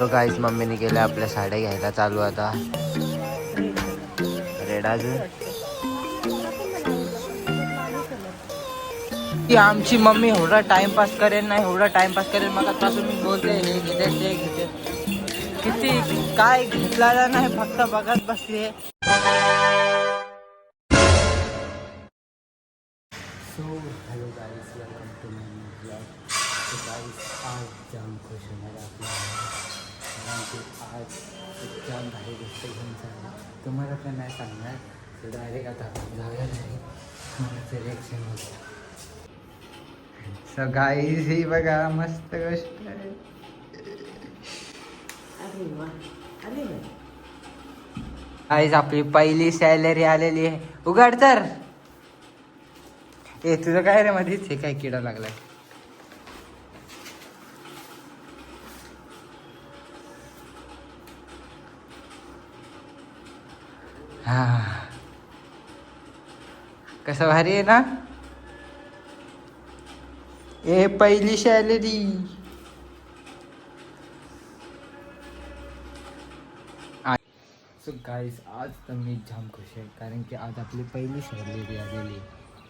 गाईस मम्मीने केल्या आपल्या साड्या घ्यायला चालू आता. रेड अजून ती आमची मम्मी एवढा टाइमपास करेल ना, एवढा टाइमपास करेल. मग आतापासून मी बोलते हे घेते ते घेते, किती काय घेतला नाही, फक्त बघत बसली. So hello guys, welcome to my new blog. तो गाइस आज जाम खुश होणार आपल्याला, कारण की आज एक जाम भारी गोष्ट घेऊन चालला. तुम्हाला पण नाही सांगणार, तर डायरेक्ट आता जाऊया नाही मला रिॲक्शन होतं. सो गाइस ही बघा मस्त गोष्ट आहे. गाईस आपली पहिली सॅलरी आलेली आहे. उघड तर. ए तुझं काय रे मध्येच हे काय किडा लागलाय. हा कसं भारी आहे ना. ए पहिली सॅलरी. सो गाइस आज तर मी जाम खुश आहे, कारण की आज आपली पहिली सॅलरी आलेली.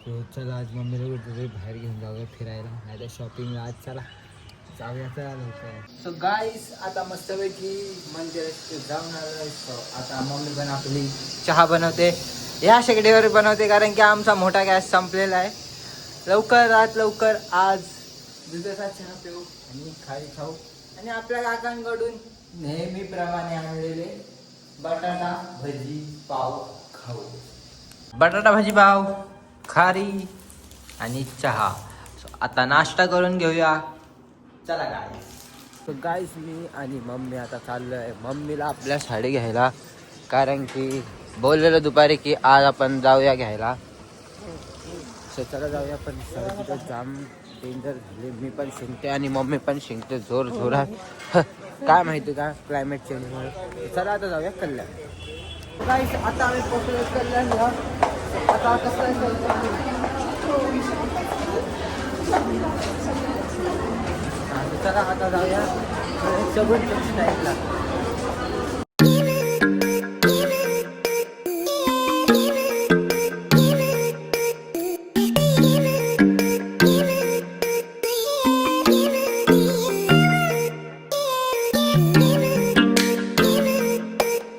सो चला आज मम्मीला कुठेतरी बाहेर घेऊन जाऊया फिरायला, नाही तर शॉपिंगला. आज चला जाऊया चला लवकर. सो गाइस आता मस्तपैकी मंदिरात जाऊन आलो. आता मम्मी पण आपली चहा बनवते, या शेगडीवर बनवते, कारण की आमचा मोठा गॅस संपलेला आहे. लवकरात लवकर आज दुधाचा चहा पिऊ आणि खाई खाऊ. आणि आपल्या काकांकडून नेहमीप्रमाणे आणलेले बटाटा भजी पाव खाऊ. बटाटा भाजी पाव, खारी आणि चहा. आता नाश्ता करून घेऊया. चला काय. सो गाइस मी आणि मम्मी आता चाललो आहे मम्मीला आपल्या साडी घ्यायला, कारण की बोललेलं दुपारी की आज आपण जाऊया घ्यायला. सो चला जाऊया. पण सर जाम डेंजर झाले, मी पण शिंकते आणि मम्मी पण शिंकते जोर जोरात. काय माहिती का क्लायमेट चेंजमुळे. चला आता जाऊया कल्याण. गाईस आता आम्ही पोहोचलो कल्याणला. आता कसं चला आता जाऊया सगळं टाईपला.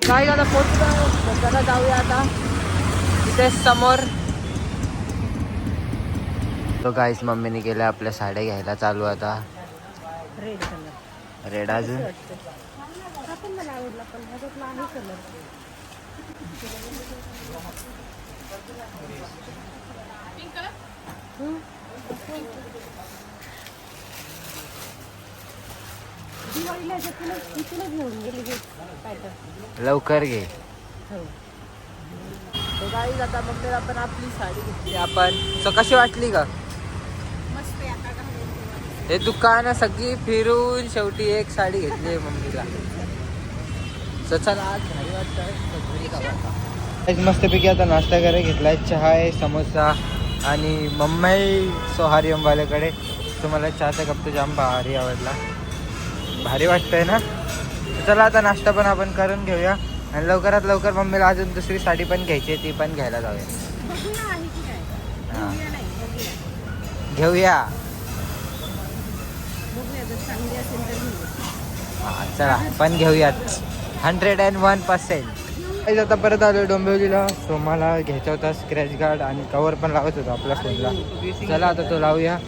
काय आता पोहोचलो. चला जाऊया आता तिथे समोर. तो गाईस मम्मीने केल्या आपल्या साड्या घ्यायला चालू आता. रेड अजून लवकर घे. तो गाईज आता मम्मीला पण आपली साडी घेतली आपण सो कशी वाटली का हे दुकान सगळी फिरून शेवटी एक साडी घेतली मम्मीला. सो चला आज भारी वाटतं. मस्तपैकी आता नाश्ता करायला घेतलाय. चहा आहे, समोसा आणि मम्मी सोहारी अंबाल्याकडे. तुम्हाला चहाचा कप तर जाम भारी आवडला, भारी वाटतंय ना. चला आता नाश्ता पण आपण करून घेऊया आणि लवकरात लवकर मम्मीला अजून दुसरी साडी पण घ्यायची आहे, ती पण घ्यायला जाऊया. हां घेऊया. हां चला पण घेऊयात 101%. आता परत आलो डोंबिवलीला. सो मला घ्यायचा होता स्क्रॅच गार्ड आणि कवर पण लावत होता आपल्या फोनला. चला आता तो लावूया.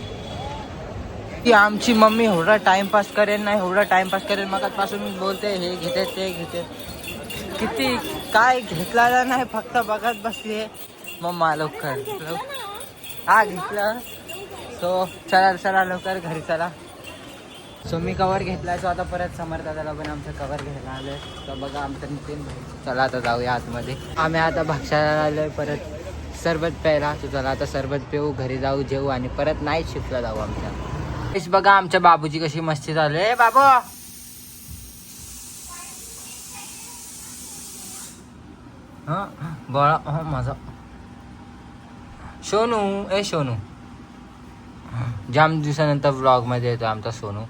ती आमची मम्मी एवढा टाइमपास करेल ना, एवढा टाइमपास करेल. मग आतापासून मी बोलते हे घेते ते घेते, किती काय घेतला नाही, फक्त बघत बसली. मम्मा लवकर हा घेतलं. सो चला चला लवकर घरी चला. सो मी कवर घेतलाय. सो आता परत समर्थदाला पण आमचं कवर घ्यायला आलोय. तर बघा आमचं नितीन भाई. चला आता जाऊया आतमध्ये. आम्ही आता भक्षाला आलोय परत सरबत प्यायला. सो चला आता सरबत पिऊ, घरी जाऊ, जेवू आणि परत नाईट शिफ्टला जाऊ आमच्या. बघा आमच्या बाबूची कशी मस्ती चालू आहे. बाबू हा बाळा, हा माझा सोनू. ए सोनू जाम दिवसानंतर व्लॉग मध्ये येतो आमचा सोनू.